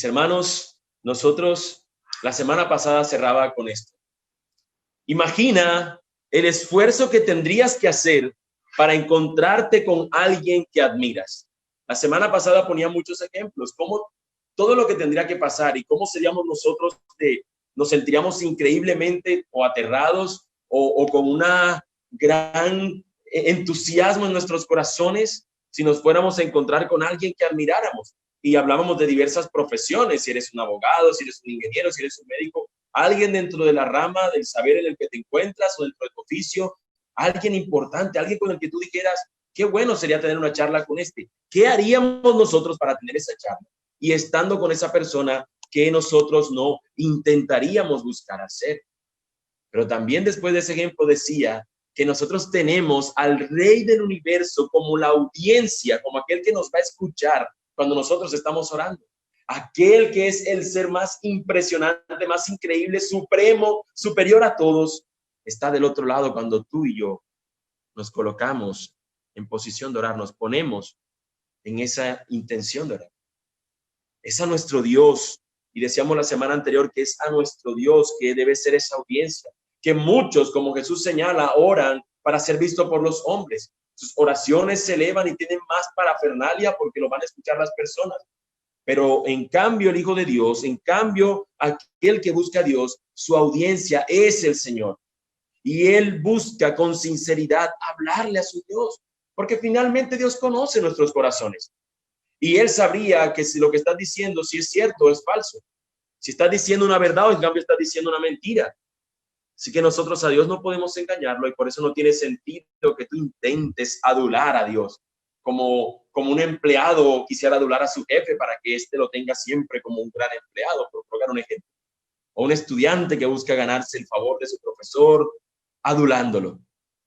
Mis hermanos, nosotros la semana pasada cerraba con esto. Imagina el esfuerzo que tendrías que hacer para encontrarte con alguien que admiras. La semana pasada ponía muchos ejemplos, cómo todo lo que tendría que pasar y cómo seríamos nosotros, nos sentiríamos increíblemente o aterrados o con una gran entusiasmo en nuestros corazones si nos fuéramos a encontrar con alguien que admiráramos. Y hablábamos de diversas profesiones, si eres un abogado, si eres un ingeniero, si eres un médico, alguien dentro de la rama del saber en el que te encuentras o dentro de tu oficio, alguien importante, alguien con el que tú dijeras, qué bueno sería tener una charla con este. ¿Qué haríamos nosotros para tener esa charla? Y estando con esa persona, ¿qué nosotros no intentaríamos buscar hacer? Pero también después de ese ejemplo decía que nosotros tenemos al Rey del universo como la audiencia, como aquel que nos va a escuchar cuando nosotros estamos orando. Aquel que es el ser más impresionante, más increíble, supremo, superior a todos, está del otro lado cuando tú y yo nos colocamos en posición de orar, nos ponemos en esa intención de orar. Es a nuestro Dios, y decíamos la semana anterior que es a nuestro Dios que debe ser esa audiencia, que muchos, como Jesús señala, oran para ser visto por los hombres. Sus oraciones se elevan y tienen más parafernalia porque lo van a escuchar las personas. Pero en cambio el Hijo de Dios, en cambio aquel que busca a Dios, su audiencia es el Señor. Y él busca con sinceridad hablarle a su Dios, porque finalmente Dios conoce nuestros corazones. Y él sabría que si lo que estás diciendo, si es cierto o es falso. Si estás diciendo una verdad o en cambio estás diciendo una mentira. Así que nosotros a Dios no podemos engañarlo y por eso no tiene sentido que tú intentes adular a Dios. Como un empleado quisiera adular a su jefe para que éste lo tenga siempre como un gran empleado, por colocar un ejemplo. O un estudiante que busca ganarse el favor de su profesor, adulándolo.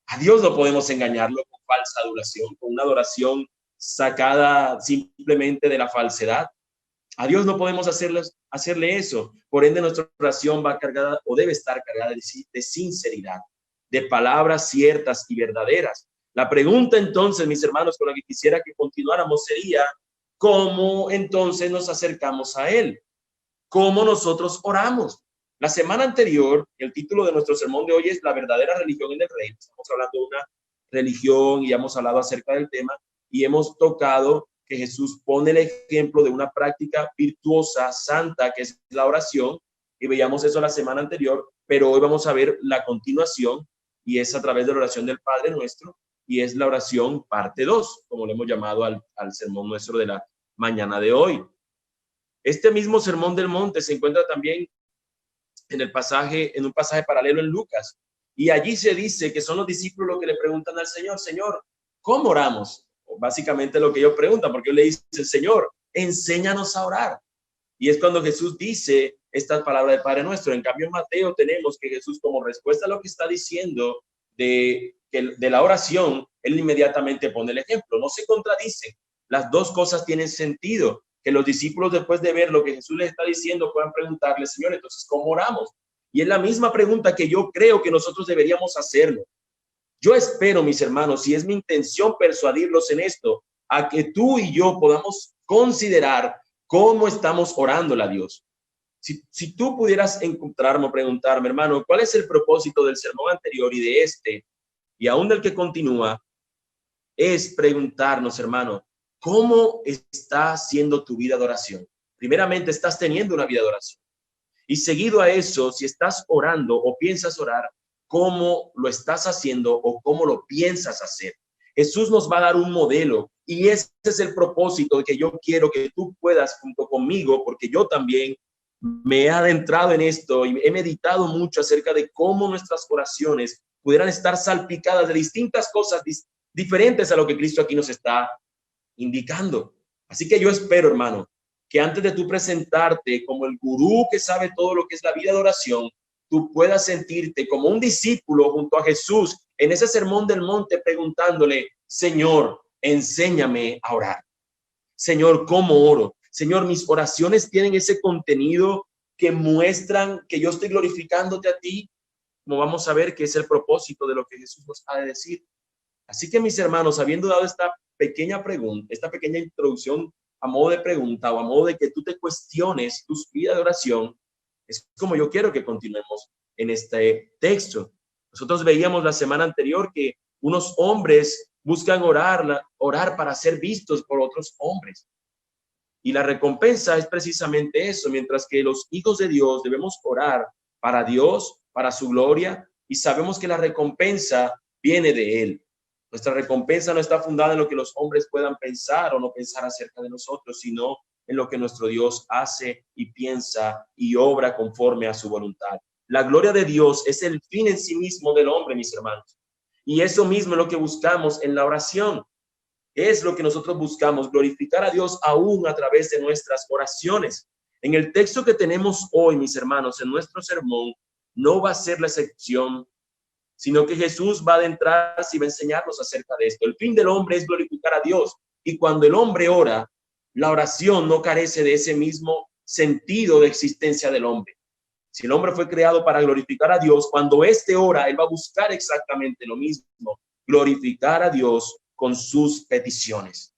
A Dios no podemos engañarlo con falsa adulación, con una adoración sacada simplemente de la falsedad. A Dios no podemos hacerle eso. Por ende, nuestra oración va cargada o debe estar cargada de sinceridad, de palabras ciertas y verdaderas. La pregunta entonces, mis hermanos, con la que quisiera que continuáramos sería, ¿cómo entonces nos acercamos a Él? ¿Cómo nosotros oramos? La semana anterior, el título de nuestro sermón de hoy es La verdadera religión en el reino. Estamos hablando de una religión y hemos hablado acerca del tema y hemos tocado que Jesús pone el ejemplo de una práctica virtuosa, santa, que es la oración, y veíamos eso la semana anterior, pero hoy vamos a ver la continuación, y es a través de la oración del Padre Nuestro, y es la oración parte 2, como le hemos llamado al sermón nuestro de la mañana de hoy. Este mismo sermón del monte se encuentra también en un pasaje paralelo en Lucas, y allí se dice que son los discípulos los que le preguntan al Señor, Señor, ¿cómo oramos? Básicamente lo que ellos preguntan, porque ellos le dicen, Señor, enséñanos a orar. Y es cuando Jesús dice estas palabras del Padre Nuestro. En cambio, en Mateo tenemos que Jesús, como respuesta a lo que está diciendo de la oración, él inmediatamente pone el ejemplo. No se contradicen. Las dos cosas tienen sentido. Que los discípulos, después de ver lo que Jesús les está diciendo, puedan preguntarle, Señor, entonces, ¿cómo oramos? Y es la misma pregunta que yo creo que nosotros deberíamos hacerlo. Yo espero, mis hermanos, y es mi intención persuadirlos en esto, a que tú y yo podamos considerar cómo estamos orándole a Dios. Si tú pudieras encontrarme o preguntarme, hermano, ¿cuál es el propósito del sermón anterior y de este, y aún del que continúa? Es preguntarnos, hermano, ¿cómo está siendo tu vida de oración? Primeramente, ¿estás teniendo una vida de oración? Y seguido a eso, si estás orando o piensas orar, ¿cómo lo estás haciendo o cómo lo piensas hacer? Jesús nos va a dar un modelo y ese es el propósito que yo quiero que tú puedas junto conmigo, porque yo también me he adentrado en esto y he meditado mucho acerca de cómo nuestras oraciones pudieran estar salpicadas de distintas cosas diferentes a lo que Cristo aquí nos está indicando. Así que yo espero, hermano, que antes de tú presentarte como el gurú que sabe todo lo que es la vida de oración, tú puedas sentirte como un discípulo junto a Jesús en ese sermón del monte preguntándole, Señor, enséñame a orar. Señor, ¿cómo oro? Señor, mis oraciones tienen ese contenido que muestran que yo estoy glorificándote a ti, como vamos a ver que es el propósito de lo que Jesús nos ha de decir. Así que, mis hermanos, habiendo dado esta pequeña pregunta, esta pequeña introducción a modo de pregunta o a modo de que tú te cuestiones tu vida de oración, es como yo quiero que continuemos en este texto. Nosotros veíamos la semana anterior que unos hombres buscan orar para ser vistos por otros hombres. Y la recompensa es precisamente eso, mientras que los hijos de Dios debemos orar para Dios, para su gloria, y sabemos que la recompensa viene de Él. Nuestra recompensa no está fundada en lo que los hombres puedan pensar o no pensar acerca de nosotros, sino en lo que nuestro Dios hace y piensa y obra conforme a su voluntad. La gloria de Dios es el fin en sí mismo del hombre, mis hermanos. Y eso mismo es lo que buscamos en la oración. Es lo que nosotros buscamos, glorificar a Dios aún a través de nuestras oraciones. En el texto que tenemos hoy, mis hermanos, en nuestro sermón, no va a ser la excepción, sino que Jesús va a adentrarse y va a enseñarnos acerca de esto. El fin del hombre es glorificar a Dios. Y cuando el hombre ora, la oración no carece de ese mismo sentido de existencia del hombre. Si el hombre fue creado para glorificar a Dios, cuando éste ora, él va a buscar exactamente lo mismo, glorificar a Dios con sus peticiones.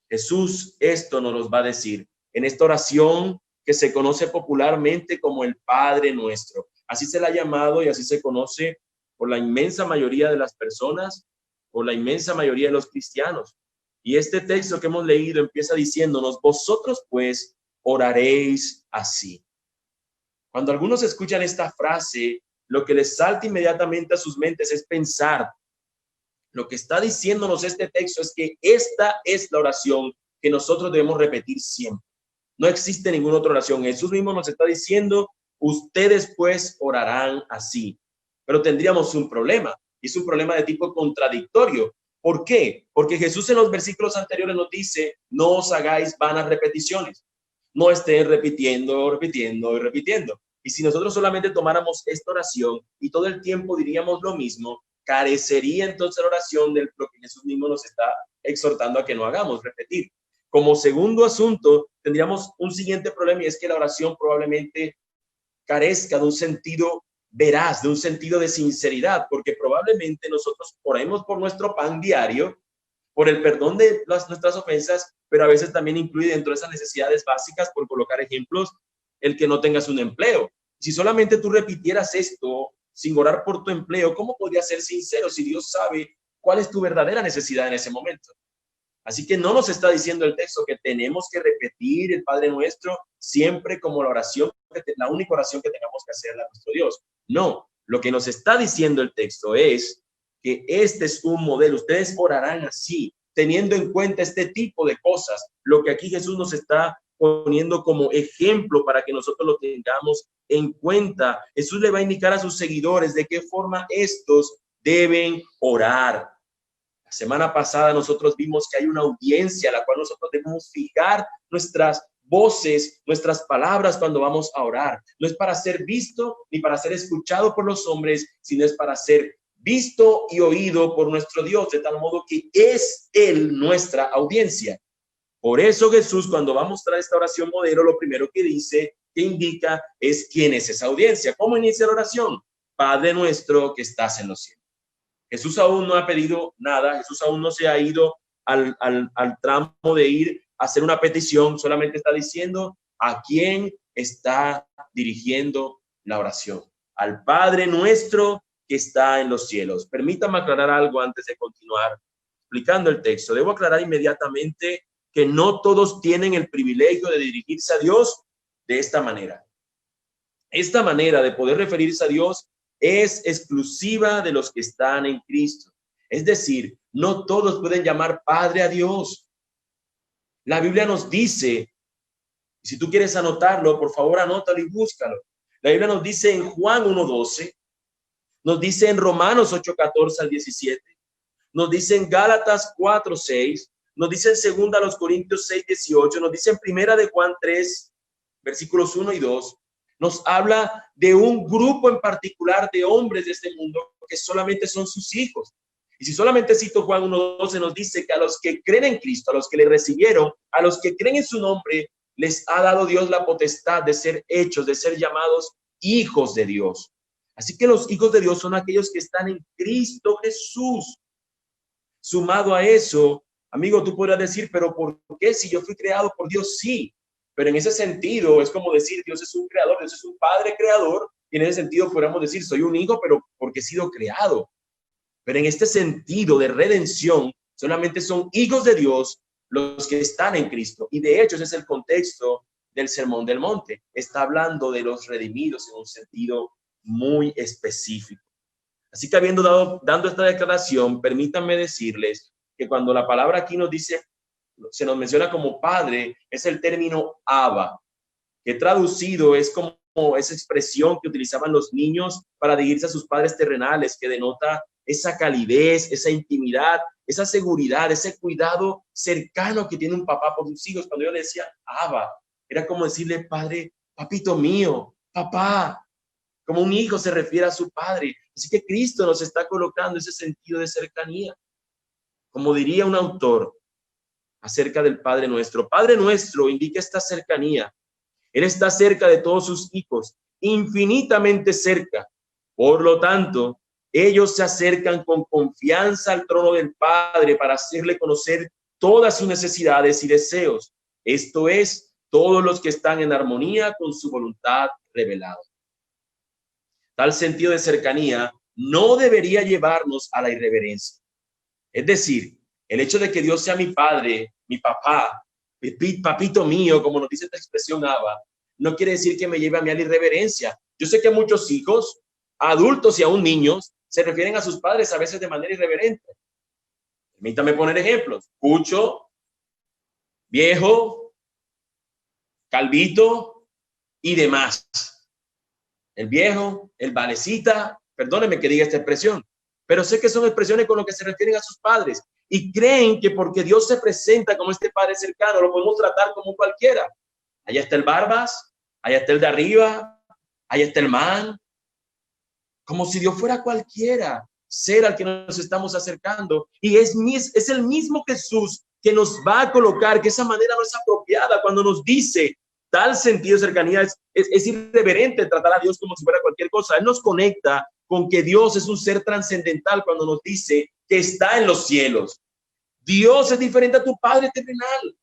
Jesús esto nos los va a decir en esta oración que se conoce popularmente como el Padre Nuestro. Así se la ha llamado y así se conoce por la inmensa mayoría de las personas, por la inmensa mayoría de los cristianos. Y este texto que hemos leído empieza diciéndonos, vosotros pues oraréis así. Cuando algunos escuchan esta frase, lo que les salta inmediatamente a sus mentes es pensar. Lo que está diciéndonos este texto es que esta es la oración que nosotros debemos repetir siempre. No existe ninguna otra oración. Jesús mismo nos está diciendo, ustedes pues orarán así. Pero tendríamos un problema. Y es un problema de tipo contradictorio. ¿Por qué? Porque Jesús en los versículos anteriores nos dice, no os hagáis vanas repeticiones. No estén repitiendo, repitiendo y repitiendo. Y si nosotros solamente tomáramos esta oración y todo el tiempo diríamos lo mismo, carecería entonces la oración de lo que Jesús mismo nos está exhortando a que no hagamos, repetir. Como segundo asunto, tendríamos un siguiente problema y es que la oración probablemente carezca de un sentido veraz, de un sentido de sinceridad, porque probablemente nosotros oremos por nuestro pan diario, por el perdón de nuestras ofensas, pero a veces también incluye dentro de esas necesidades básicas, por colocar ejemplos, el que no tengas un empleo. Si solamente tú repitieras esto sin orar por tu empleo, ¿cómo podrías ser sincero si Dios sabe cuál es tu verdadera necesidad en ese momento? Así que no nos está diciendo el texto que tenemos que repetir el Padre Nuestro siempre como la oración, la única oración que tengamos que hacerle a nuestro Dios. No, lo que nos está diciendo el texto es que este es un modelo. Ustedes orarán así, teniendo en cuenta este tipo de cosas. Lo que aquí Jesús nos está poniendo como ejemplo para que nosotros lo tengamos en cuenta. Jesús le va a indicar a sus seguidores de qué forma estos deben orar. La semana pasada nosotros vimos que hay una audiencia a la cual nosotros debemos fijar nuestras voces, nuestras palabras cuando vamos a orar. No es para ser visto ni para ser escuchado por los hombres, sino es para ser visto y oído por nuestro Dios, de tal modo que es Él nuestra audiencia. Por eso Jesús, cuando va a mostrar esta oración modelo, lo primero que dice, que indica, es quién es esa audiencia. ¿Cómo inicia la oración? Padre nuestro que estás en los cielos. Jesús aún no ha pedido nada, Jesús aún no se ha ido al tramo de ir a hacer una petición, solamente está diciendo a quién está dirigiendo la oración. Al Padre nuestro que está en los cielos. Permítame aclarar algo antes de continuar explicando el texto. Debo aclarar inmediatamente que no todos tienen el privilegio de dirigirse a Dios de esta manera. Esta manera de poder referirse a Dios es exclusiva de los que están en Cristo. Es decir, no todos pueden llamar Padre a Dios. La Biblia nos dice, si tú quieres anotarlo, por favor anótalo y búscalo. La Biblia nos dice en Juan 1:12, nos dice en Romanos 8:14 al 17, nos dice en Gálatas 4:6, nos dice en 2 Corintios 6:18, nos dice en 1 de Juan 3, versículos 1 y 2, nos habla de un grupo en particular de hombres de este mundo que solamente son sus hijos. Y si solamente cito Juan 1:12, nos dice que a los que creen en Cristo, a los que le recibieron, a los que creen en su nombre, les ha dado Dios la potestad de ser hechos, de ser llamados hijos de Dios. Así que los hijos de Dios son aquellos que están en Cristo Jesús. Sumado a eso, Amigo, tú podrás decir, pero ¿por qué? Si yo fui creado por Dios, sí. Pero en ese sentido es como decir, Dios es un creador, Dios es un padre creador. Y en ese sentido podríamos decir, soy un hijo, pero porque he sido creado. Pero en este sentido de redención, solamente son hijos de Dios los que están en Cristo. Y de hecho, ese es el contexto del Sermón del Monte. Está hablando de los redimidos en un sentido muy específico. Así que dando esta declaración, permítanme decirles que cuando la palabra aquí nos dice, se nos menciona como padre, es el término Abba, que traducido es como esa expresión que utilizaban los niños para dirigirse a sus padres terrenales, que denota esa calidez, esa intimidad, esa seguridad, ese cuidado cercano que tiene un papá por sus hijos. Cuando yo le decía Abba, era como decirle, padre, papito mío, papá, como un hijo se refiere a su padre. Así que Cristo nos está colocando ese sentido de cercanía. Como diría un autor acerca del Padre Nuestro. Padre Nuestro indica esta cercanía. Él está cerca de todos sus hijos, infinitamente cerca. Por lo tanto, ellos se acercan con confianza al trono del Padre para hacerle conocer todas sus necesidades y deseos. Esto es, todos los que están en armonía con su voluntad revelada. Tal sentido de cercanía no debería llevarnos a la irreverencia. Es decir, el hecho de que Dios sea mi padre, mi papá, papito mío, como nos dice esta expresión Abba, no quiere decir que me lleve a mí a la irreverencia. Yo sé que muchos hijos, adultos y aún niños, se refieren a sus padres a veces de manera irreverente. Permítame poner ejemplos. Cucho, viejo, calvito y demás. El viejo, el valecita, perdónenme que diga esta expresión, pero sé que son expresiones con las que se refieren a sus padres y creen que porque Dios se presenta como este padre cercano, lo podemos tratar como cualquiera. Allá está el barbas, allá está el de arriba, allá está el man, como si Dios fuera cualquiera ser al que nos estamos acercando. Y es el mismo Jesús que nos va a colocar que esa manera no es apropiada cuando nos dice tal sentido de cercanía. Es irreverente tratar a Dios como si fuera cualquier cosa. Él nos conecta con que Dios es un ser trascendental cuando nos dice que está en los cielos. Dios es diferente a tu Padre terrenal.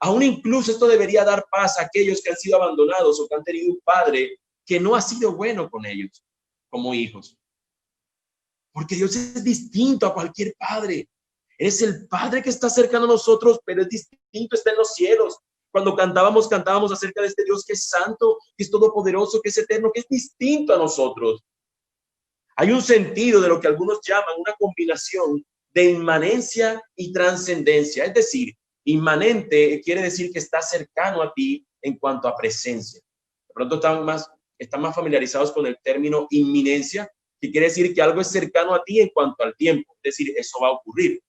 Aún incluso esto debería dar paz a aquellos que han sido abandonados o que han tenido un padre que no ha sido bueno con ellos como hijos. Porque Dios es distinto a cualquier padre. Es el Padre que está cercano a nosotros, pero es distinto, está en los cielos. Cuando cantábamos acerca de este Dios que es santo, que es todopoderoso, que es eterno, que es distinto a nosotros. Hay un sentido de lo que algunos llaman una combinación de inmanencia y trascendencia. Es decir, inmanente quiere decir que está cercano a ti en cuanto a presencia. De pronto están más familiarizados con el término inminencia, que quiere decir que algo es cercano a ti en cuanto al tiempo. Es decir, eso va a ocurrir.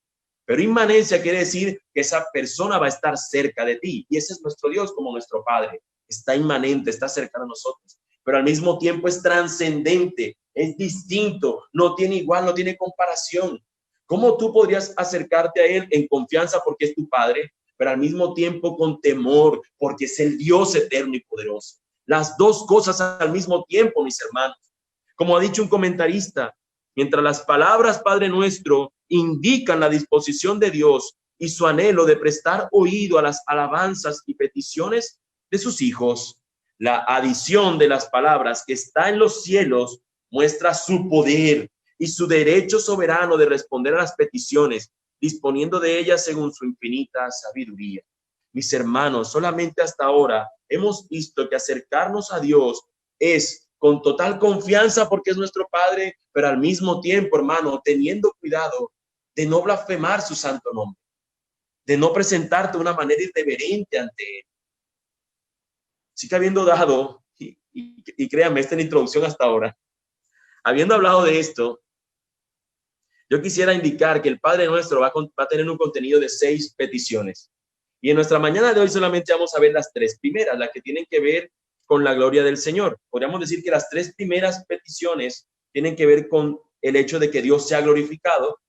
Pero inmanencia quiere decir que esa persona va a estar cerca de ti. Y ese es nuestro Dios como nuestro Padre. Está inmanente, está cercano a nosotros. Pero al mismo tiempo es trascendente, es distinto, no tiene igual, no tiene comparación. ¿Cómo tú podrías acercarte a Él en confianza porque es tu Padre, pero al mismo tiempo con temor porque es el Dios eterno y poderoso? Las dos cosas al mismo tiempo, mis hermanos. Como ha dicho un comentarista, mientras las palabras Padre Nuestro indican la disposición de Dios y su anhelo de prestar oído a las alabanzas y peticiones de sus hijos, la adición de las palabras que está en los cielos muestra su poder y su derecho soberano de responder a las peticiones, disponiendo de ellas según su infinita sabiduría. Mis hermanos, solamente hasta ahora hemos visto que acercarnos a Dios es con total confianza porque es nuestro Padre, pero al mismo tiempo, hermano, teniendo cuidado de no blasfemar su santo nombre, de no presentarte de una manera irreverente ante Él. Así que habiendo dado, y créanme, esta es la introducción hasta ahora, habiendo hablado de esto, yo quisiera indicar que el Padre Nuestro va a tener un contenido de 6 peticiones. Y en nuestra mañana de hoy solamente vamos a ver las 3 primeras, las que tienen que ver con la gloria del Señor. Podríamos decir que las 3 primeras peticiones tienen que ver con el hecho de que Dios sea glorificado,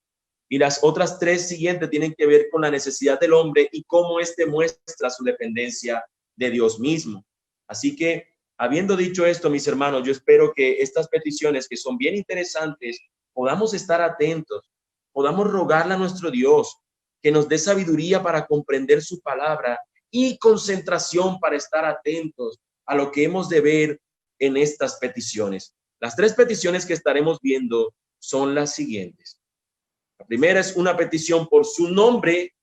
y las otras 3 siguientes tienen que ver con la necesidad del hombre y cómo éste muestra su dependencia de Dios mismo. Así que, habiendo dicho esto, mis hermanos, yo espero que estas peticiones, que son bien interesantes, podamos estar atentos, podamos rogarle a nuestro Dios que nos dé sabiduría para comprender su palabra y concentración para estar atentos a lo que hemos de ver en estas peticiones. Las 3 peticiones que estaremos viendo son las siguientes. La primera es una petición por su nombre,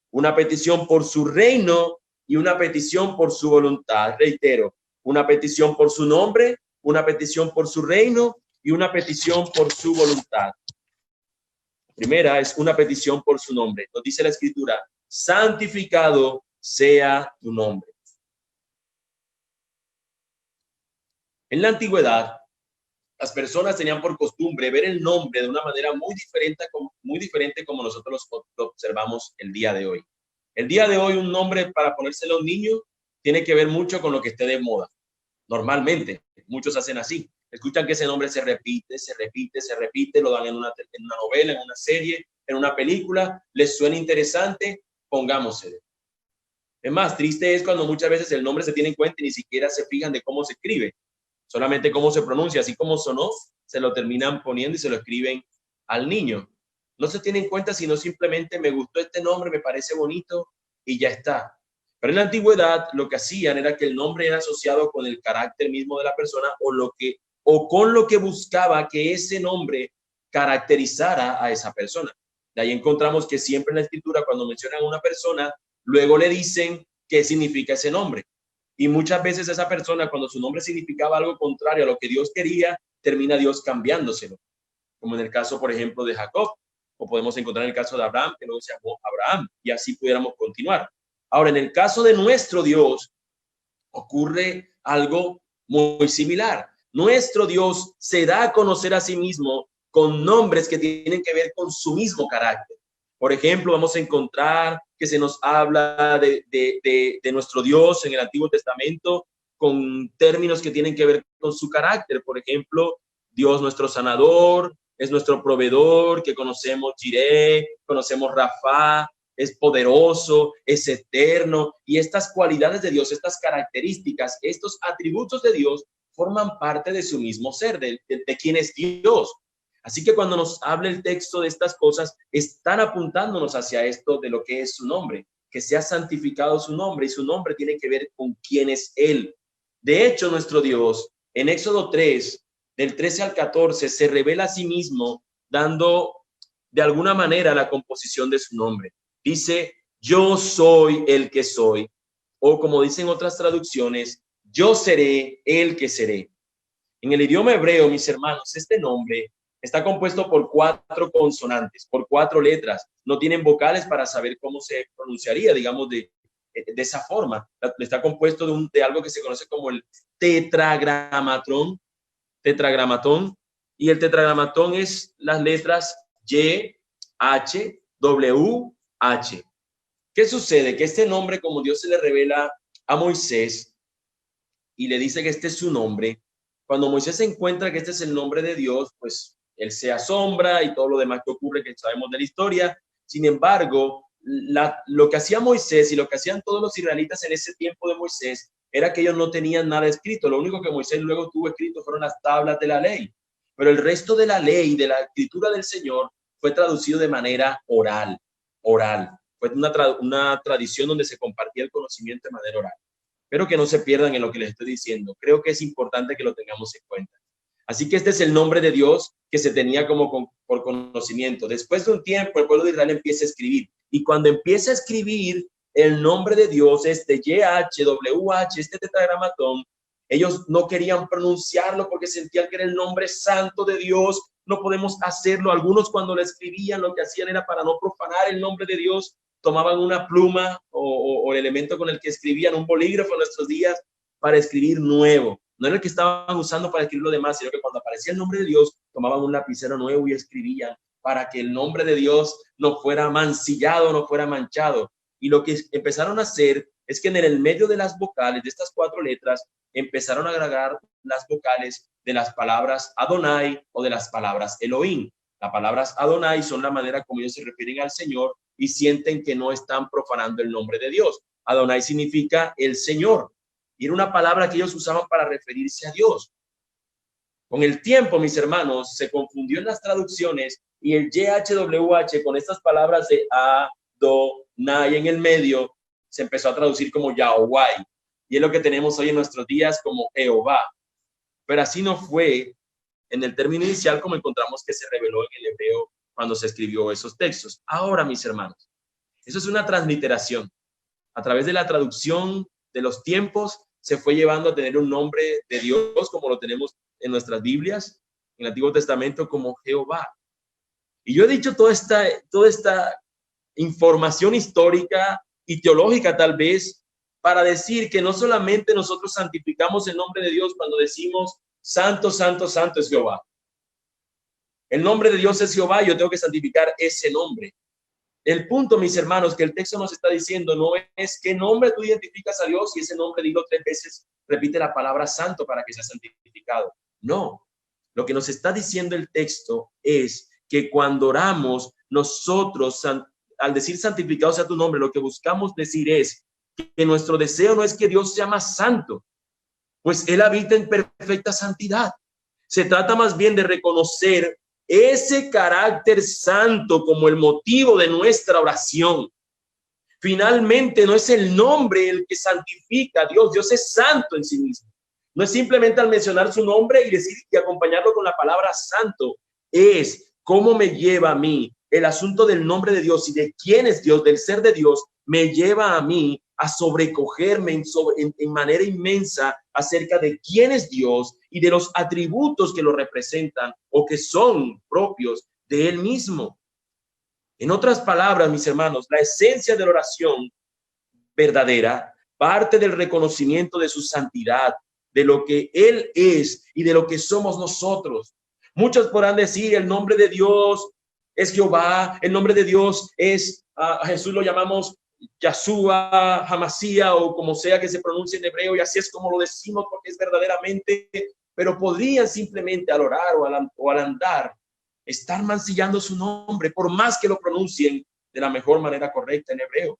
una petición por su reino y una petición por su voluntad. Reitero, una petición por su nombre, una petición por su reino y una petición por su voluntad. La primera es una petición por su nombre. Nos dice la Escritura, santificado sea tu nombre. En la antigüedad, las personas tenían por costumbre ver el nombre de una manera muy diferente como nosotros lo observamos el día de hoy. El día de hoy, un nombre para ponérselo a un niño tiene que ver mucho con lo que esté de moda. Normalmente, muchos hacen así. Escuchan que ese nombre se repite, lo dan en una novela, en una serie, en una película, les suena interesante, pongámoselo. Es más, triste es cuando muchas veces el nombre se tiene en cuenta y ni siquiera se fijan de cómo se escribe, solamente cómo se pronuncia, así como sonó, se lo terminan poniendo y se lo escriben al niño. No se tiene en cuenta, sino simplemente me gustó este nombre, me parece bonito y ya está. Pero en la antigüedad lo que hacían era que el nombre era asociado con el carácter mismo de la persona o con lo que buscaba que ese nombre caracterizara a esa persona. De ahí encontramos que siempre en la Escritura, cuando mencionan a una persona, luego le dicen qué significa ese nombre. Y muchas veces esa persona, cuando su nombre significaba algo contrario a lo que Dios quería, termina Dios cambiándoselo. Como en el caso, por ejemplo, de Jacob, o podemos encontrar en el caso de Abraham, que luego se llamó Abraham, y así pudiéramos continuar. Ahora, en el caso de nuestro Dios, ocurre algo muy similar. Nuestro Dios se da a conocer a sí mismo con nombres que tienen que ver con su mismo carácter. Por ejemplo, vamos a encontrar que se nos habla de nuestro Dios en el Antiguo Testamento con términos que tienen que ver con su carácter. Por ejemplo, Dios nuestro sanador, es nuestro proveedor, que conocemos Jireh, conocemos Rafa, es poderoso, es eterno, y estas cualidades de Dios, estas características, estos atributos de Dios forman parte de su mismo ser, de quién es Dios. Así que cuando nos habla el texto de estas cosas, están apuntándonos hacia esto de lo que es su nombre, que sea santificado su nombre, y su nombre tiene que ver con quién es Él. De hecho, nuestro Dios, en Éxodo 3, del 13 al 14, se revela a sí mismo, dando de alguna manera la composición de su nombre. Dice, yo soy el que soy, o como dicen otras traducciones, yo seré el que seré. En el idioma hebreo, mis hermanos, este nombre está compuesto por 4 consonantes, por 4 letras. No tienen vocales para saber cómo se pronunciaría, digamos, de esa forma. Está compuesto de algo que se conoce como el tetragramatón, y el tetragramatón es las letras Y, H, W, H. ¿Qué sucede? Que este nombre, como Dios se le revela a Moisés y le dice que este es su nombre, cuando Moisés se encuentra que este es el nombre de Dios, pues él se asombra y todo lo demás que ocurre que sabemos de la historia. Sin embargo, lo que hacía Moisés y lo que hacían todos los israelitas en ese tiempo de Moisés era que ellos no tenían nada escrito. Lo único que Moisés luego tuvo escrito fueron las tablas de la ley. Pero el resto de la ley, de la escritura del Señor, fue traducido de manera oral. Fue una tradición donde se compartía el conocimiento de manera oral. Pero que no se pierdan en lo que les estoy diciendo. Creo que es importante que lo tengamos en cuenta. Así que este es el nombre de Dios que se tenía como por conocimiento. Después de un tiempo, el pueblo de Israel empieza a escribir. Y cuando empieza a escribir el nombre de Dios, este YHWH, este tetragramatón, ellos no querían pronunciarlo porque sentían que era el nombre santo de Dios. No podemos hacerlo. Algunos cuando lo escribían, lo que hacían era para no profanar el nombre de Dios, tomaban una pluma o el elemento con el que escribían, un bolígrafo en nuestros días, para escribir nuevo. No era el que estaban usando para escribir lo demás, sino que cuando aparecía el nombre de Dios, tomaban un lapicero nuevo y escribían para que el nombre de Dios no fuera mancillado, no fuera manchado. Y lo que empezaron a hacer es que en el medio de las vocales, de estas 4 letras, empezaron a agregar las vocales de las palabras Adonai o de las palabras Elohim. Las palabras Adonai son la manera como ellos se refieren al Señor y sienten que no están profanando el nombre de Dios. Adonai significa el Señor. Y era una palabra que ellos usaban para referirse a Dios. Con el tiempo, mis hermanos, se confundió en las traducciones y el YHWH con estas palabras de A, Do, Na, y en el medio se empezó a traducir como Yahweh. Y es lo que tenemos hoy en nuestros días como Jehová. Pero así no fue en el término inicial como encontramos que se reveló en el hebreo cuando se escribió esos textos. Ahora, mis hermanos, eso es una transliteración. A través de la traducción de los tiempos se fue llevando a tener un nombre de Dios como lo tenemos en nuestras Biblias, en el Antiguo Testamento como Jehová. Y yo he dicho toda esta información histórica y teológica tal vez para decir que no solamente nosotros santificamos el nombre de Dios cuando decimos santo, santo, santo es Jehová. El nombre de Dios es Jehová y yo tengo que santificar ese nombre. El punto, mis hermanos, que el texto nos está diciendo no es qué nombre tú identificas a Dios y ese nombre dilo 3 veces, repite la palabra santo para que sea santificado. No, lo que nos está diciendo el texto es que cuando oramos, nosotros, al decir santificado sea tu nombre, lo que buscamos decir es que nuestro deseo no es que Dios sea más santo, pues Él habita en perfecta santidad. Se trata más bien de reconocer ese carácter santo como el motivo de nuestra oración. Finalmente, no es el nombre el que santifica a Dios. Dios es santo en sí mismo. No es simplemente al mencionar su nombre y decir y acompañarlo con la palabra santo. Es cómo me lleva a mí el asunto del nombre de Dios y de quién es Dios, del ser de Dios, me lleva a mí a sobrecogerme en manera inmensa acerca de quién es Dios y de los atributos que lo representan o que son propios de Él mismo. En otras palabras, mis hermanos, la esencia de la oración verdadera parte del reconocimiento de su santidad, de lo que Él es y de lo que somos nosotros. Muchos podrán decir el nombre de Dios es Jehová, el nombre de Dios es, a Jesús lo llamamos Yahshua, Hamasía o como sea que se pronuncie en hebreo y así es como lo decimos porque es verdaderamente, pero podrían simplemente al orar o al andar estar mancillando su nombre por más que lo pronuncien de la mejor manera correcta en hebreo.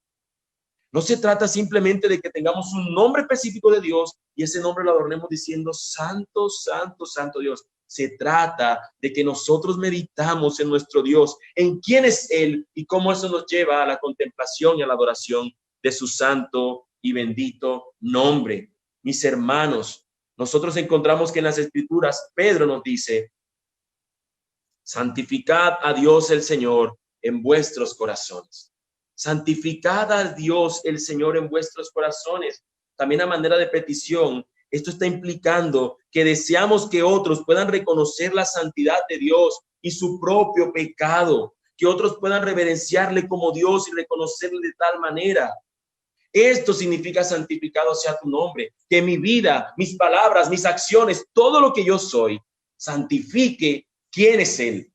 No se trata simplemente de que tengamos un nombre específico de Dios y ese nombre lo adornemos diciendo santo, santo, santo Dios. Se trata de que nosotros meditamos en nuestro Dios, en quién es Él y cómo eso nos lleva a la contemplación y a la adoración de su santo y bendito nombre. Mis hermanos, nosotros encontramos que en las Escrituras Pedro nos dice, santificad a Dios el Señor en vuestros corazones. Santificad a Dios el Señor en vuestros corazones. También a manera de petición, esto está implicando que deseamos que otros puedan reconocer la santidad de Dios y su propio pecado, que otros puedan reverenciarle como Dios y reconocerle de tal manera. Esto significa santificado sea tu nombre, que mi vida, mis palabras, mis acciones, todo lo que yo soy, santifique quién es Él.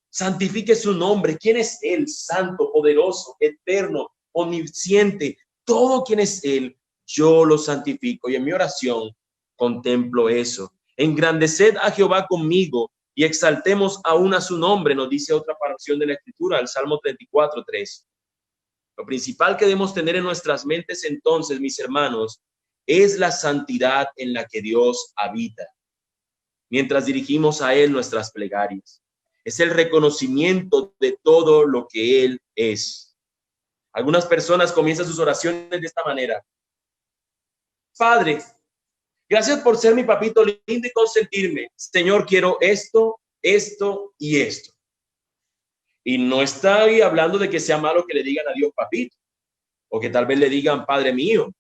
Santifique su nombre. ¿Quién es Él? Santo, poderoso, eterno, omnisciente. Todo quien es Él, yo lo santifico. Y en mi oración contemplo eso. Engrandeced a Jehová conmigo y exaltemos aún a su nombre, nos dice otra porción de la Escritura, el Salmo 34:3. Lo principal que debemos tener en nuestras mentes entonces, mis hermanos, es la santidad en la que Dios habita. Mientras dirigimos a Él nuestras plegarias. Es el reconocimiento de todo lo que Él es. Algunas personas comienzan sus oraciones de esta manera. Padre, gracias por ser mi papito lindo y consentirme. Señor, quiero esto, esto y esto. Y no estoy hablando de que sea malo que le digan a Dios papito, o que tal vez le digan Padre mío.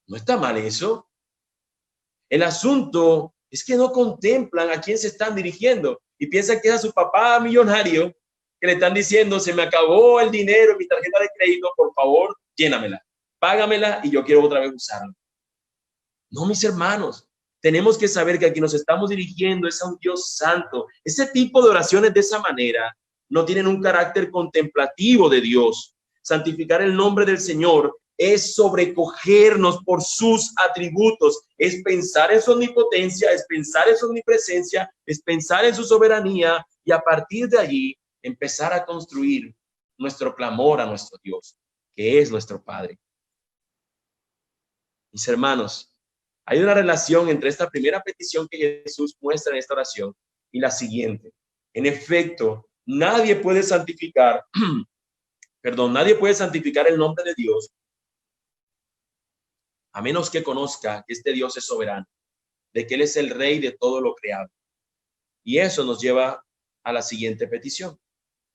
No está mal eso. El asunto es que no contemplan a quién se están dirigiendo y piensan que es a su papá millonario que le están diciendo, se me acabó el dinero en mi tarjeta de crédito, por favor, llénamela, págamela y yo quiero otra vez usarla. No, mis hermanos, tenemos que saber que a quien nos estamos dirigiendo es a un Dios santo. Ese tipo de oraciones de esa manera no tienen un carácter contemplativo de Dios. Santificar el nombre del Señor es sobrecogernos por sus atributos, es pensar en su omnipotencia, es pensar en su omnipresencia, es pensar en su soberanía y a partir de allí empezar a construir nuestro clamor a nuestro Dios, que es nuestro Padre. Mis hermanos, hay una relación entre esta primera petición que Jesús muestra en esta oración y la siguiente. En efecto, nadie puede santificar Perdón, nadie puede santificar el nombre de Dios a menos que conozca que este Dios es soberano, de que Él es el rey de todo lo creado. Y eso nos lleva a la siguiente petición,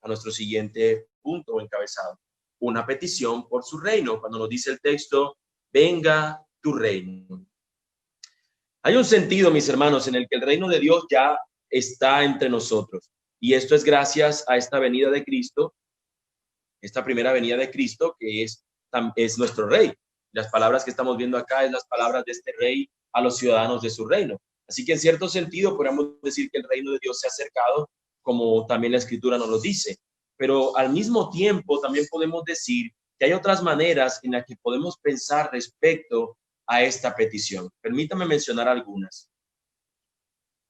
a nuestro siguiente punto o encabezado. Una petición por su reino, cuando nos dice el texto, venga tu reino. Hay un sentido, mis hermanos, en el que el reino de Dios ya está entre nosotros. Y esto es gracias a esta venida de Cristo, esta primera venida de Cristo, que es nuestro rey. Las palabras que estamos viendo acá es las palabras de este rey a los ciudadanos de su reino. Así que en cierto sentido podríamos decir que el reino de Dios se ha acercado, como también la escritura nos lo dice. Pero al mismo tiempo también podemos decir que hay otras maneras en las que podemos pensar respecto a esta petición. Permítame mencionar algunas.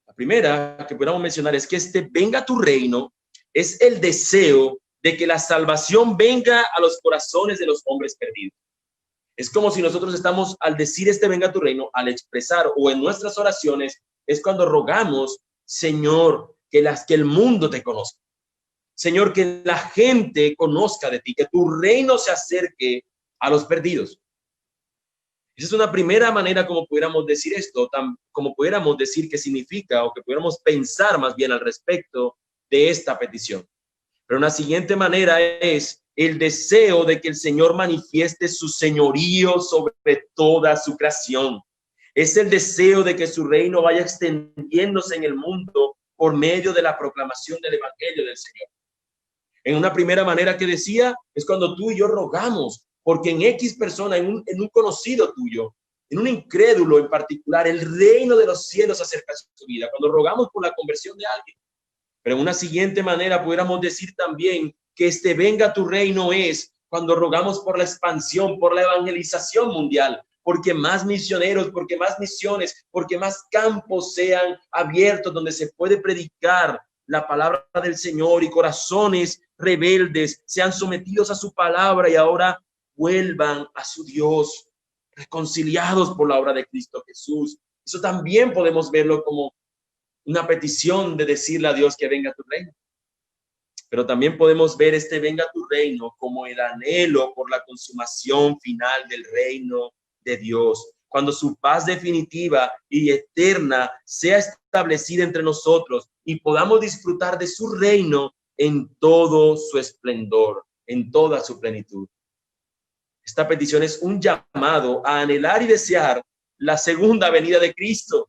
La primera que podríamos mencionar es que venga tu reino es el deseo de que la salvación venga a los corazones de los hombres perdidos. Es como si nosotros estamos, al decir venga tu reino, al expresar o en nuestras oraciones, es cuando rogamos, Señor, que el mundo te conozca. Señor, que la gente conozca de ti, que tu reino se acerque a los perdidos. Esa es una primera manera como pudiéramos decir esto, como pudiéramos decir qué significa o que pudiéramos pensar más bien al respecto de esta petición. Pero una siguiente manera es el deseo de que el Señor manifieste su señorío sobre toda su creación. Es el deseo de que su reino vaya extendiéndose en el mundo por medio de la proclamación del evangelio del Señor. En una primera manera que decía, es cuando tú y yo rogamos, porque en X persona, en un conocido tuyo, en un incrédulo en particular, el reino de los cielos acerca a su vida, cuando rogamos por la conversión de alguien. Pero en una siguiente manera pudiéramos decir también que venga tu reino es cuando rogamos por la expansión, por la evangelización mundial, porque más misioneros, porque más misiones, porque más campos sean abiertos donde se puede predicar la palabra del Señor y corazones rebeldes sean sometidos a su palabra y ahora vuelvan a su Dios, reconciliados por la obra de Cristo Jesús. Eso también podemos verlo como una petición de decirle a Dios que venga tu reino. Pero también podemos ver venga tu reino como el anhelo por la consumación final del reino de Dios, cuando su paz definitiva y eterna sea establecida entre nosotros y podamos disfrutar de su reino en todo su esplendor, en toda su plenitud. Esta petición es un llamado a anhelar y desear la segunda venida de Cristo.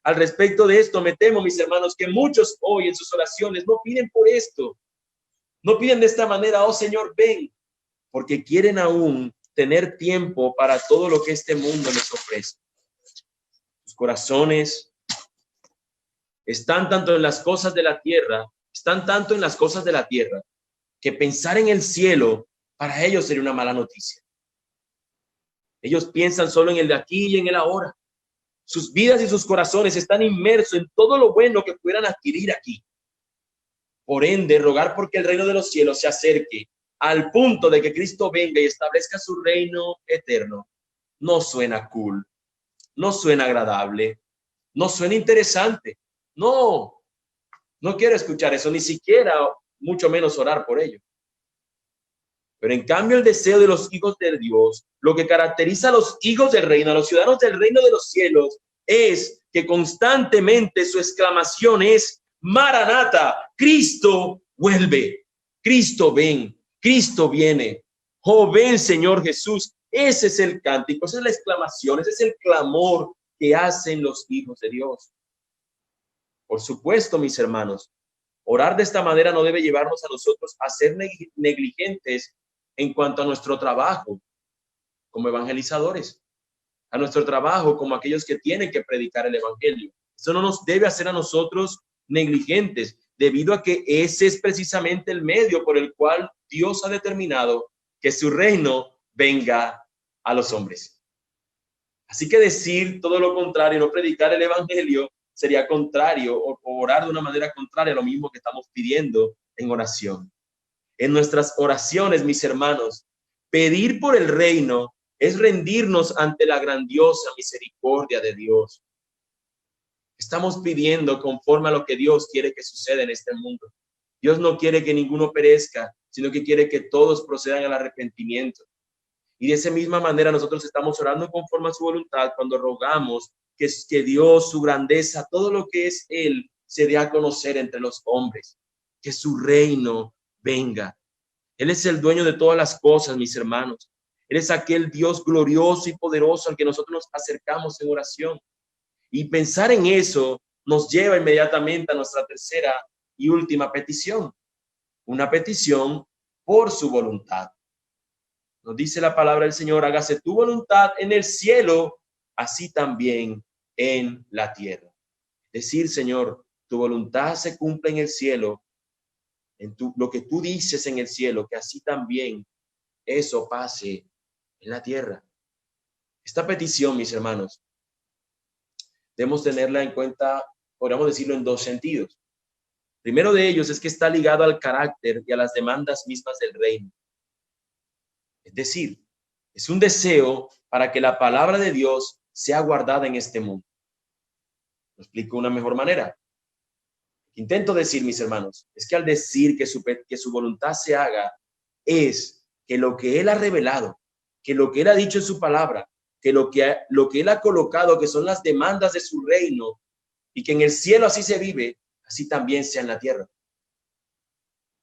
Al respecto de esto, me temo, mis hermanos, que muchos hoy en sus oraciones no piden por esto. No piden de esta manera, oh Señor, ven, porque quieren aún tener tiempo para todo lo que este mundo les ofrece. Sus corazones están tanto en las cosas de la tierra, que pensar en el cielo para ellos sería una mala noticia. Ellos piensan solo en el de aquí y en el ahora. Sus vidas y sus corazones están inmersos en todo lo bueno que pudieran adquirir aquí. Por ende, rogar porque el reino de los cielos se acerque al punto de que Cristo venga y establezca su reino eterno no suena cool, no suena agradable, no suena interesante. No quiero escuchar eso, ni siquiera, mucho menos orar por ello. Pero en cambio el deseo de los hijos de Dios, lo que caracteriza a los hijos del reino, a los ciudadanos del reino de los cielos, es que constantemente su exclamación es Maranata, Cristo vuelve, Cristo ven, Cristo viene, oh ven Señor Jesús. Ese es el cántico, esa es la exclamación, ese es el clamor que hacen los hijos de Dios. Por supuesto, mis hermanos, orar de esta manera no debe llevarnos a nosotros a ser negligentes en cuanto a nuestro trabajo como evangelizadores, a nuestro trabajo como aquellos que tienen que predicar el evangelio. Eso no nos debe hacer a nosotros negligentes, debido a que ese es precisamente el medio por el cual Dios ha determinado que su reino venga a los hombres. Así que decir todo lo contrario, no predicar el evangelio, sería contrario o orar de una manera contraria a lo mismo que estamos pidiendo en oración. En nuestras oraciones, mis hermanos, pedir por el reino es rendirnos ante la grandiosa misericordia de Dios. Estamos pidiendo conforme a lo que Dios quiere que suceda en este mundo. Dios no quiere que ninguno perezca, sino que quiere que todos procedan al arrepentimiento. Y de esa misma manera nosotros estamos orando conforme a su voluntad cuando rogamos que Dios, su grandeza, todo lo que es Él, se dé a conocer entre los hombres, que su reino venga. Él es el dueño de todas las cosas, mis hermanos. Él es aquel Dios glorioso y poderoso al que nosotros nos acercamos en oración. Y pensar en eso nos lleva inmediatamente a nuestra tercera y última petición. Una petición por su voluntad. Nos dice la palabra del Señor: hágase tu voluntad en el cielo, así también en la tierra. Es decir, Señor, tu voluntad se cumple en el cielo, lo que tú dices en el cielo, que así también eso pase en la tierra. Esta petición, mis hermanos, debemos tenerla en cuenta, podríamos decirlo, en dos sentidos. Primero de ellos es que está ligado al carácter y a las demandas mismas del reino. Es decir, es un deseo para que la palabra de Dios sea guardada en este mundo. Lo explico de una mejor manera. Intento decir, mis hermanos, es que al decir que su voluntad se haga, es que lo que Él ha revelado, que lo que Él ha dicho en su palabra, que lo que Él ha colocado, que son las demandas de su reino, y que en el cielo así se vive, así también sea en la tierra.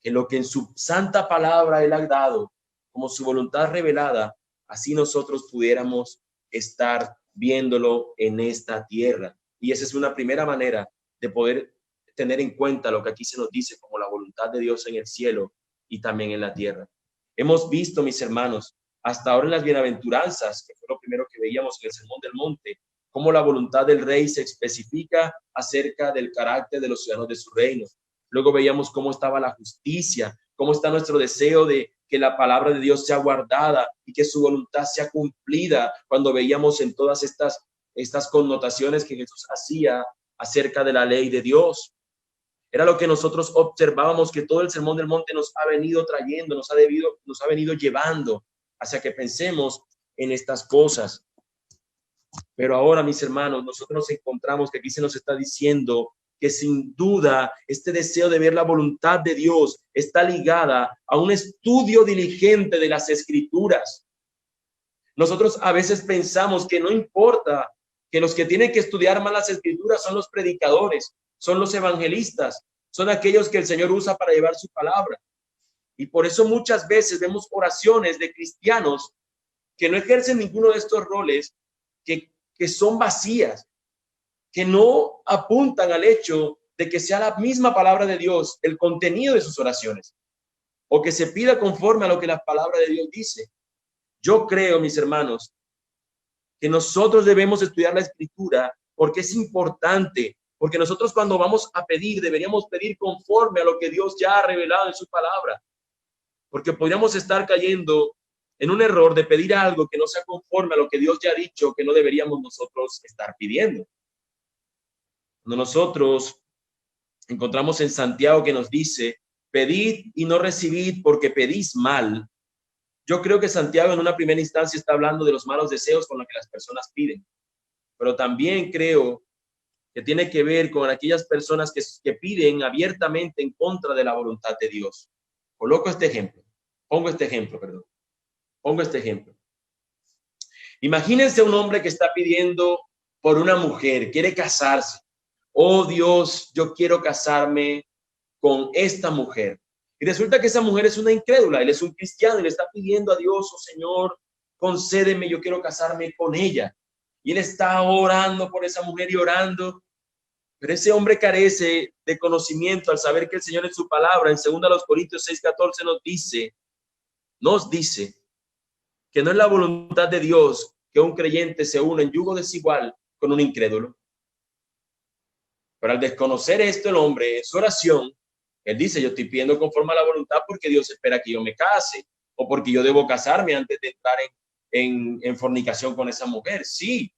Que lo que en su santa palabra Él ha dado, como su voluntad revelada, así nosotros pudiéramos estar viéndolo en esta tierra. Y esa es una primera manera de poder tener en cuenta lo que aquí se nos dice como la voluntad de Dios en el cielo y también en la tierra. Hemos visto, mis hermanos, hasta ahora en las bienaventuranzas, que fue lo primero que veíamos en el Sermón del Monte, cómo la voluntad del rey se especifica acerca del carácter de los ciudadanos de su reino. Luego veíamos cómo estaba la justicia, cómo está nuestro deseo de que la palabra de Dios sea guardada y que su voluntad sea cumplida, cuando veíamos en todas estas connotaciones que Jesús hacía acerca de la ley de Dios. Era lo que nosotros observábamos, que todo el Sermón del Monte nos ha venido trayendo, nos ha venido llevando hacia que pensemos en estas cosas. Pero ahora, mis hermanos, nosotros nos encontramos que aquí se nos está diciendo que sin duda este deseo de ver la voluntad de Dios está ligada a un estudio diligente de las Escrituras. Nosotros a veces pensamos que no importa, que los que tienen que estudiar más las Escrituras son los predicadores, son los evangelistas, son aquellos que el Señor usa para llevar su palabra. Y por eso muchas veces vemos oraciones de cristianos que no ejercen ninguno de estos roles, que son vacías, que no apuntan al hecho de que sea la misma palabra de Dios el contenido de sus oraciones, o que se pida conforme a lo que la palabra de Dios dice. Yo creo, mis hermanos, que nosotros debemos estudiar la Escritura porque es importante, porque nosotros cuando vamos a pedir, deberíamos pedir conforme a lo que Dios ya ha revelado en su palabra, porque podríamos estar cayendo en un error de pedir algo que no sea conforme a lo que Dios ya ha dicho, que no deberíamos nosotros estar pidiendo. Cuando nosotros encontramos en Santiago que nos dice, pedid y no recibid porque pedís mal. Yo creo que Santiago en una primera instancia está hablando de los malos deseos con los que las personas piden, pero también creo que tiene que ver con aquellas personas que piden abiertamente en contra de la voluntad de Dios. Pongo este ejemplo. Imagínense un hombre que está pidiendo por una mujer, quiere casarse. Oh Dios, yo quiero casarme con esta mujer. Y resulta que esa mujer es una incrédula, él es un cristiano y le está pidiendo a Dios, oh Señor, concédeme, yo quiero casarme con ella. Y él está orando por esa mujer y orando, pero ese hombre carece de conocimiento al saber que el Señor en su palabra, en 2 Corintios 6:14 nos dice que no es la voluntad de Dios que un creyente se une en yugo desigual con un incrédulo. Pero al desconocer esto el hombre en su oración, él dice, yo estoy pidiendo conforme a la voluntad porque Dios espera que yo me case o porque yo debo casarme antes de entrar en fornicación con esa mujer. Sí,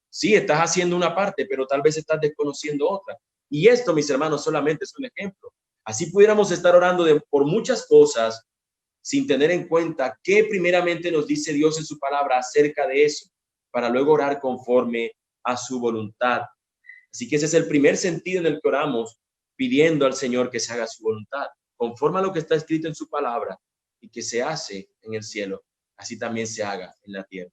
estás haciendo una parte, pero tal vez estás desconociendo otra. Y esto, mis hermanos, solamente es un ejemplo. Así pudiéramos estar orando por muchas cosas sin tener en cuenta qué primeramente nos dice Dios en su palabra acerca de eso, para luego orar conforme a su voluntad. Así que ese es el primer sentido en el que oramos, pidiendo al Señor que se haga su voluntad. conforme a lo que está escrito en su palabra y que se hace en el cielo, así también se haga en la tierra.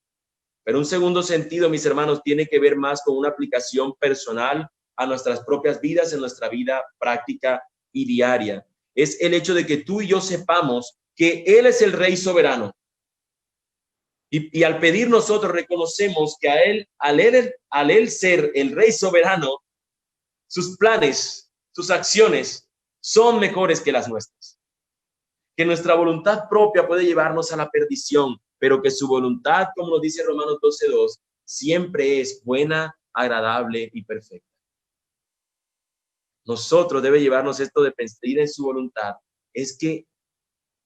Pero un segundo sentido, mis hermanos, tiene que ver más con una aplicación personal a nuestras propias vidas, en nuestra vida práctica y diaria. Es el hecho de que tú y yo sepamos que Él es el Rey soberano. Y al pedir nosotros reconocemos que al él ser el Rey soberano, sus planes, sus acciones son mejores que las nuestras. Que nuestra voluntad propia puede llevarnos a la perdición, pero que su voluntad, como nos dice Romanos 12:2, siempre es buena, agradable y perfecta. Nosotros debe llevarnos esto de pedir en su voluntad. Es que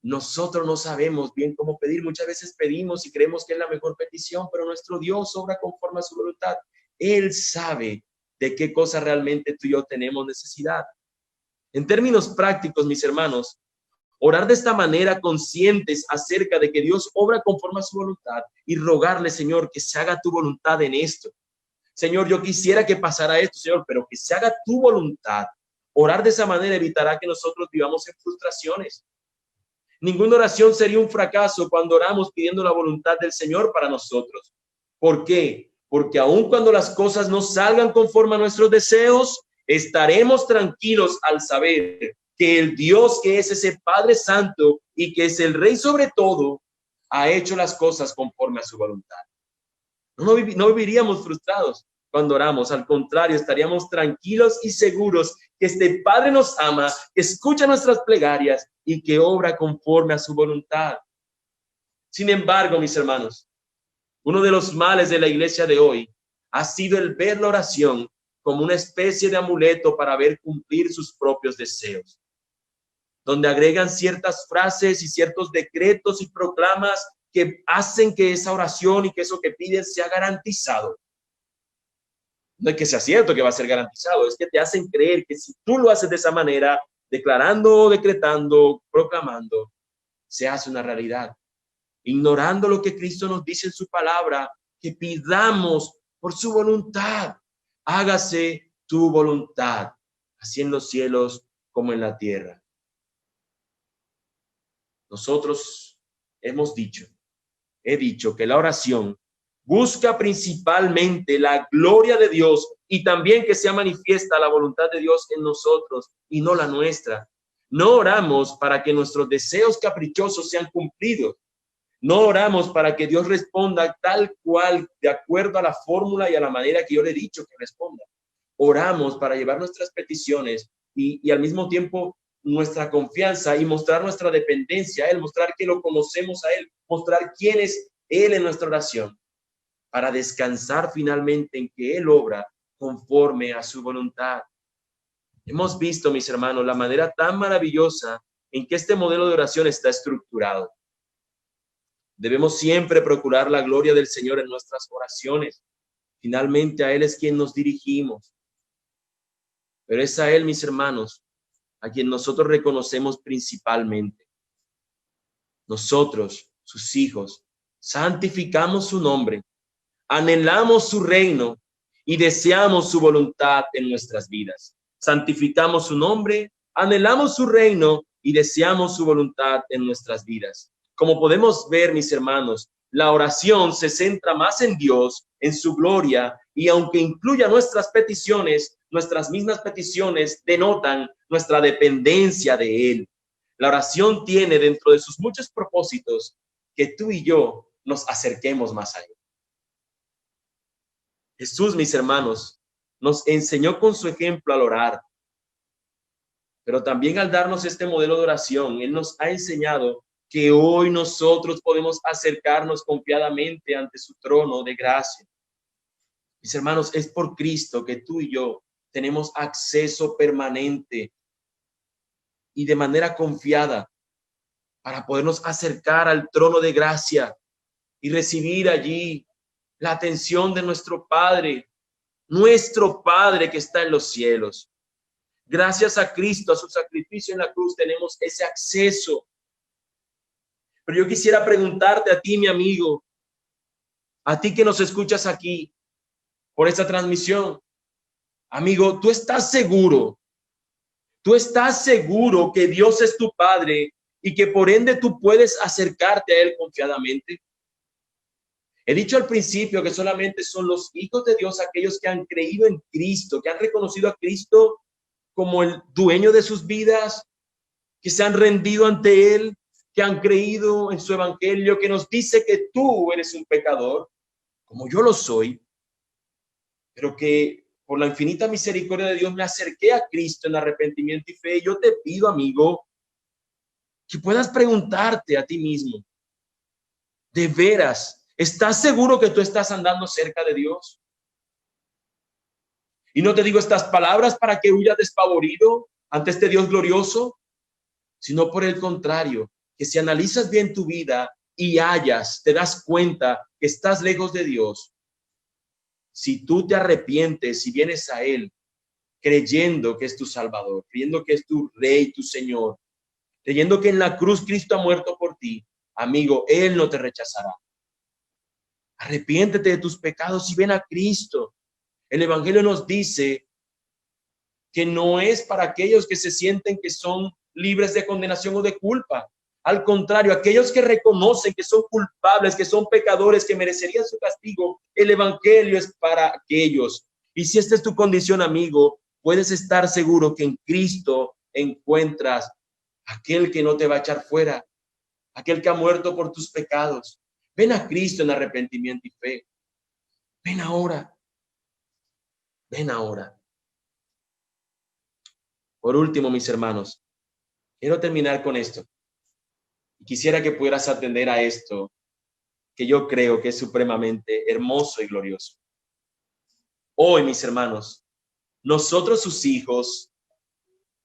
nosotros no sabemos bien cómo pedir. Muchas veces pedimos y creemos que es la mejor petición, pero nuestro Dios obra conforme a su voluntad. Él sabe de qué cosa realmente tú y yo tenemos necesidad. En términos prácticos, mis hermanos, orar de esta manera conscientes acerca de que Dios obra conforme a su voluntad y rogarle, Señor, que se haga tu voluntad en esto. Señor, yo quisiera que pasara esto, Señor, pero que se haga tu voluntad. Orar de esa manera evitará que nosotros vivamos en frustraciones. Ninguna oración sería un fracaso cuando oramos pidiendo la voluntad del Señor para nosotros. ¿Por qué? Porque aun cuando las cosas no salgan conforme a nuestros deseos, estaremos tranquilos al saber que el Dios que es ese Padre Santo y que es el Rey sobre todo, ha hecho las cosas conforme a su voluntad. No viviríamos frustrados cuando oramos. Al contrario, estaríamos tranquilos y seguros que este Padre nos ama, que escucha nuestras plegarias y que obra conforme a su voluntad. Sin embargo, mis hermanos, uno de los males de la iglesia de hoy ha sido el ver la oración como una especie de amuleto para ver cumplir sus propios deseos, donde agregan ciertas frases y ciertos decretos y proclamas que hacen que esa oración y que eso que piden sea garantizado. No es que sea cierto que va a ser garantizado, es que te hacen creer que si tú lo haces de esa manera, declarando, decretando, proclamando, se hace una realidad. Ignorando lo que Cristo nos dice en su palabra, que pidamos por su voluntad. Hágase tu voluntad, así en los cielos como en la tierra. Nosotros he dicho que la oración busca principalmente la gloria de Dios y también que sea manifiesta la voluntad de Dios en nosotros y no la nuestra. No oramos para que nuestros deseos caprichosos sean cumplidos. No oramos para que Dios responda tal cual, de acuerdo a la fórmula y a la manera que yo le he dicho que responda. Oramos para llevar nuestras peticiones y al mismo tiempo nuestra confianza y mostrar nuestra dependencia a Él, mostrar que lo conocemos a Él, mostrar quién es Él en nuestra oración, para descansar finalmente en que Él obra conforme a su voluntad. Hemos visto, mis hermanos, la manera tan maravillosa en que este modelo de oración está estructurado. Debemos siempre procurar la gloria del Señor en nuestras oraciones. Finalmente a Él es quien nos dirigimos. Pero es a Él, mis hermanos, a quien nosotros reconocemos principalmente. Nosotros, sus hijos, santificamos su nombre, anhelamos su reino y deseamos su voluntad en nuestras vidas. Santificamos su nombre, anhelamos su reino y deseamos su voluntad en nuestras vidas. Como podemos ver, mis hermanos, la oración se centra más en Dios, en su gloria, y aunque incluya nuestras peticiones, nuestras mismas peticiones denotan nuestra dependencia de Él. La oración tiene dentro de sus muchos propósitos que tú y yo nos acerquemos más a Él. Jesús, mis hermanos, nos enseñó con su ejemplo al orar, pero también al darnos este modelo de oración, Él nos ha enseñado que hoy nosotros podemos acercarnos confiadamente ante su trono de gracia. Mis hermanos, es por Cristo que tú y yo tenemos acceso permanente y de manera confiada para podernos acercar al trono de gracia y recibir allí la atención de nuestro Padre que está en los cielos. Gracias a Cristo, a su sacrificio en la cruz, tenemos ese acceso. Pero yo quisiera preguntarte a ti, mi amigo, a ti que nos escuchas aquí por esta transmisión, amigo, ¿tú estás seguro Tú estás seguro que Dios es tu Padre y que por ende tú puedes acercarte a Él confiadamente. He dicho al principio que solamente son los hijos de Dios aquellos que han creído en Cristo, que han reconocido a Cristo como el dueño de sus vidas, que se han rendido ante Él, que han creído en su evangelio, que nos dice que tú eres un pecador, como yo lo soy, pero que por la infinita misericordia de Dios me acerqué a Cristo en arrepentimiento y fe. Yo te pido, amigo, que puedas preguntarte a ti mismo, ¿de veras estás seguro que tú estás andando cerca de Dios? Y no te digo estas palabras para que huyas despavorido ante este Dios glorioso, sino por el contrario, que si analizas bien tu vida y te das cuenta que estás lejos de Dios, si tú te arrepientes y vienes a Él creyendo que es tu Salvador, creyendo que es tu Rey, tu Señor, creyendo que en la cruz Cristo ha muerto por ti, amigo, Él no te rechazará. Arrepiéntete de tus pecados y ven a Cristo. El Evangelio nos dice que no es para aquellos que se sienten que son libres de condenación o de culpa. Al contrario, aquellos que reconocen que son culpables, que son pecadores, que merecerían su castigo, el Evangelio es para aquellos. Y si esta es tu condición, amigo, puedes estar seguro que en Cristo encuentras aquel que no te va a echar fuera, aquel que ha muerto por tus pecados. Ven a Cristo en arrepentimiento y fe. Ven ahora. Ven ahora. Por último, mis hermanos, quiero terminar con esto. Quisiera que pudieras atender a esto, que yo creo que es supremamente hermoso y glorioso. Hoy, mis hermanos, nosotros sus hijos,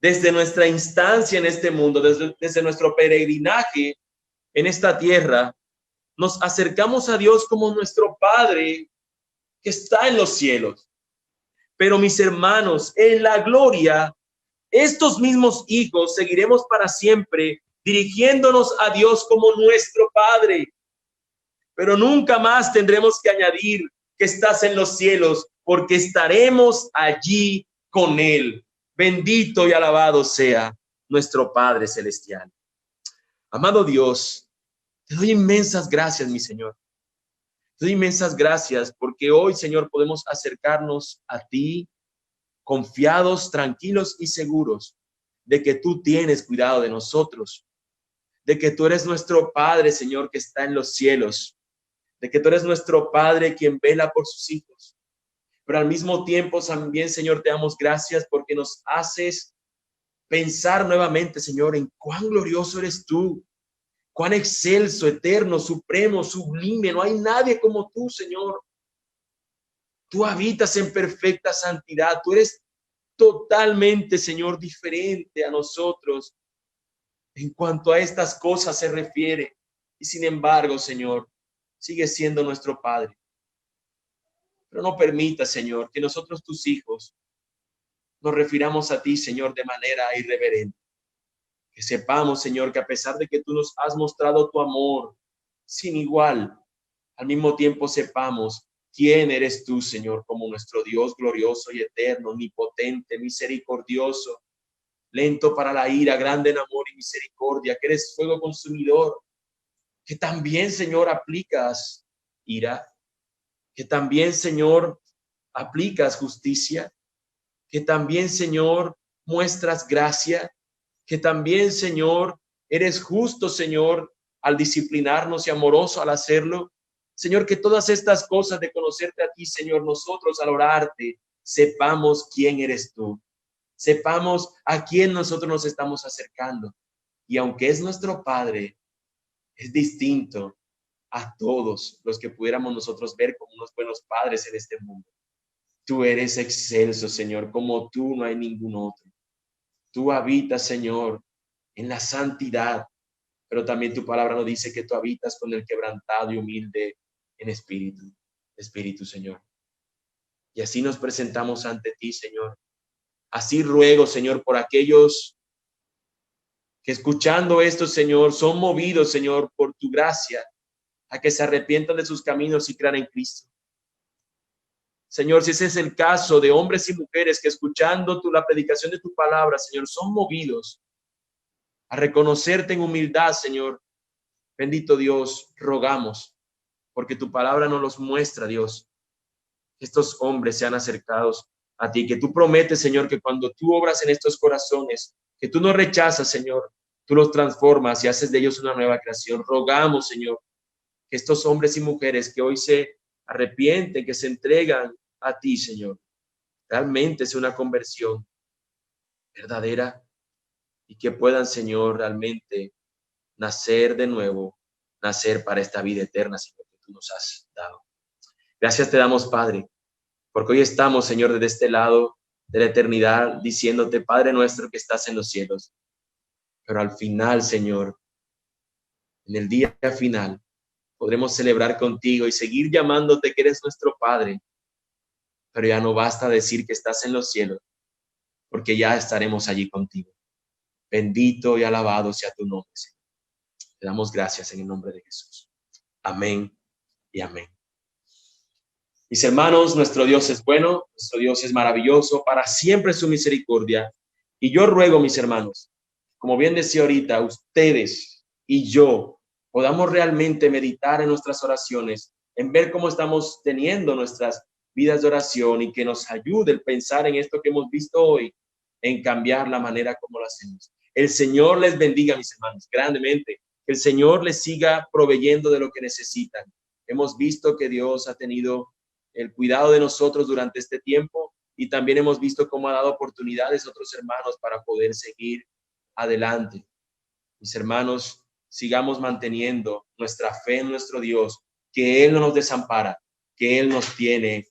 desde nuestra instancia en este mundo, desde nuestro peregrinaje en esta tierra, nos acercamos a Dios como nuestro Padre que está en los cielos. Pero, mis hermanos, en la gloria, estos mismos hijos seguiremos para siempre dirigiéndonos a Dios como nuestro Padre. Pero nunca más tendremos que añadir que estás en los cielos, porque estaremos allí con Él. Bendito y alabado sea nuestro Padre Celestial. Amado Dios, te doy inmensas gracias, mi Señor. Te doy inmensas gracias porque hoy, Señor, podemos acercarnos a ti confiados, tranquilos y seguros de que tú tienes cuidado de nosotros, de que tú eres nuestro Padre, Señor, que está en los cielos, de que tú eres nuestro Padre quien vela por sus hijos. Pero al mismo tiempo también, Señor, te damos gracias porque nos haces pensar nuevamente, Señor, en cuán glorioso eres tú, cuán excelso, eterno, supremo, sublime. No hay nadie como tú, Señor. Tú habitas en perfecta santidad. Tú eres totalmente, Señor, diferente a nosotros en cuanto a estas cosas se refiere. Y sin embargo, Señor, sigue siendo nuestro Padre. Pero no permita, Señor, que nosotros, tus hijos, nos refiramos a ti, Señor, de manera irreverente. Que sepamos, Señor, que a pesar de que tú nos has mostrado tu amor sin igual, al mismo tiempo sepamos quién eres tú, Señor, como nuestro Dios glorioso y eterno, omnipotente, misericordioso, lento para la ira, grande en amor y misericordia, que eres fuego consumidor, que también, Señor, aplicas ira, que también, Señor, aplicas justicia, que también, Señor, muestras gracia, que también, Señor, eres justo, Señor, al disciplinarnos y amoroso al hacerlo. Señor, que todas estas cosas de conocerte a ti, Señor, nosotros al orarte, sepamos quién eres tú. Sepamos a quién nosotros nos estamos acercando. Y aunque es nuestro Padre, es distinto a todos los que pudiéramos nosotros ver como unos buenos padres en este mundo. Tú eres excelso, Señor, como tú no hay ningún otro. Tú habitas, Señor, en la santidad, pero también tu palabra nos dice que tú habitas con el quebrantado y humilde en espíritu, Señor. Y así nos presentamos ante ti, Señor. Así ruego, Señor, por aquellos que escuchando esto, Señor, son movidos, Señor, por tu gracia, a que se arrepientan de sus caminos y crean en Cristo. Señor, si ese es el caso de hombres y mujeres que escuchando la predicación de tu palabra, Señor, son movidos a reconocerte en humildad, Señor, bendito Dios, rogamos, porque tu palabra nos los muestra, Dios, que estos hombres sean acercados a ti, que tú prometes, Señor, que cuando tú obras en estos corazones, que tú no rechazas, Señor, tú los transformas y haces de ellos una nueva creación. Rogamos, Señor, que estos hombres y mujeres que hoy se arrepienten, que se entregan a ti, Señor, realmente sea una conversión verdadera y que puedan, Señor, realmente nacer de nuevo, nacer para esta vida eterna, Señor, que tú nos has dado. Gracias te damos, Padre, porque hoy estamos, Señor, desde este lado de la eternidad, diciéndote, Padre nuestro que estás en los cielos. Pero al final, Señor, en el día final, podremos celebrar contigo y seguir llamándote que eres nuestro Padre. Pero ya no basta decir que estás en los cielos, porque ya estaremos allí contigo. Bendito y alabado sea tu nombre, Señor. Te damos gracias en el nombre de Jesús. Amén y amén. Mis hermanos, nuestro Dios es bueno, nuestro Dios es maravilloso, para siempre su misericordia. Y yo ruego, mis hermanos, como bien decía ahorita, ustedes y yo podamos realmente meditar en nuestras oraciones, en ver cómo estamos teniendo nuestras vidas de oración y que nos ayude el pensar en esto que hemos visto hoy, en cambiar la manera como lo hacemos. El Señor les bendiga, mis hermanos, grandemente. Que el Señor les siga proveyendo de lo que necesitan. Hemos visto que Dios ha tenido el cuidado de nosotros durante este tiempo y también hemos visto cómo ha dado oportunidades a otros hermanos para poder seguir adelante. Mis hermanos, sigamos manteniendo nuestra fe en nuestro Dios, que Él no nos desampara, que Él nos tiene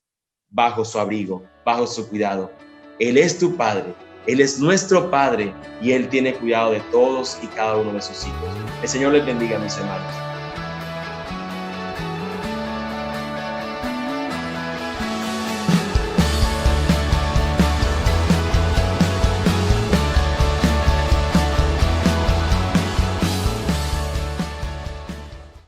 bajo su abrigo, bajo su cuidado. Él es tu Padre, Él es nuestro Padre y Él tiene cuidado de todos y cada uno de sus hijos. El Señor les bendiga, mis hermanos.